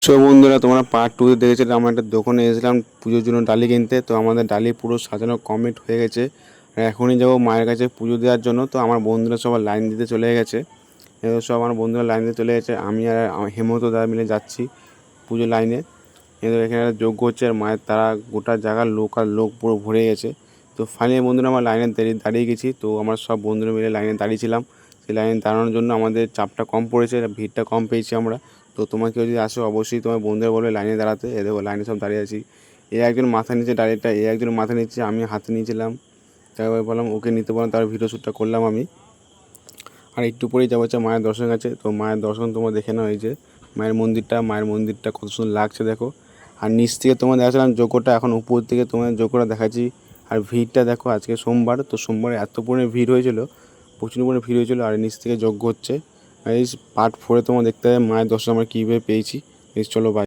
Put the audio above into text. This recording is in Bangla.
সো বন্ধুরা, তোমরা পার্ট 2 দেখেছিলে আমরা একটা দোকানে এসেছিলাম পুজোর জন্য ডালি কিনতে। তো আমাদের ডালি পুরো সাজানো কমপ্লিট হয়ে গেছে। আর এখনই যাবো মায়ের কাছে পুজো দেওয়ার জন্য। তো আমার বন্ধুরা সবাই লাইন দিতে চলে গেছে। এবার সব আমার বন্ধুরা লাইন দিতে চলে গেছে। আমি আর হেমন্ত দা মিলে যাচ্ছি পুজো লাইনে। এদের এখানে একটা যজ্ঞ হচ্ছে আর মায়ের তারা গোটা জায়গার লোক আর লোক পুরো ভরে গেছে। তো ফাইনালি বন্ধুরা আমরা লাইনে দাঁড়িয়ে গেছি। তো আমরা সব বন্ধুরা মিলে লাইনে দাঁড়িয়েছিলাম। সেই লাইনে দাঁড়ানোর জন্য আমাদের চাপটা কম পড়েছে, ভিড়টা কম পেয়েছি আমরা। তো তোমার কেউ যদি আসো অবশ্যই তোমার বন্ধুরা বলবে লাইনে দাঁড়াতে। এ দেখো লাইনে সব দাঁড়িয়ে আছি। এ একজন মাথা নিচে ডালিটা, এ একজন মাথা নিচে, আমি হাতে নিয়েছিলাম। তারপরে বললাম ওকে নিতে পারলাম, তার ভিডিও শ্যুটটা করলাম আমি। আর একটু পরেই যাবো হচ্ছে মায়ের দর্শন আছে। তো মায়ের দর্শন তোমরা দেখে নাও। এই যে মায়ের মন্দিরটা কত সুন্দর লাগছে দেখো। আর নিচ থেকে তোমার দেখাচ্ছিলাম যজ্ঞটা, এখন উপর থেকে তোমাদের যজ্ঞটা দেখাচ্ছি। আর ভিড়টা দেখো, আজকে সোমবার, তো সোমবারে এত পরিমাণে ভিড় হয়েছিল, প্রচুর পরিমাণে ভিড় হয়েছিল। আর নিচ থেকে যজ্ঞ হচ্ছে। এই পার্ট 4 তোমার দেখতে হবে মায়ের দর্শন আমরা কীভাবে পেয়েছি। চলো বাই।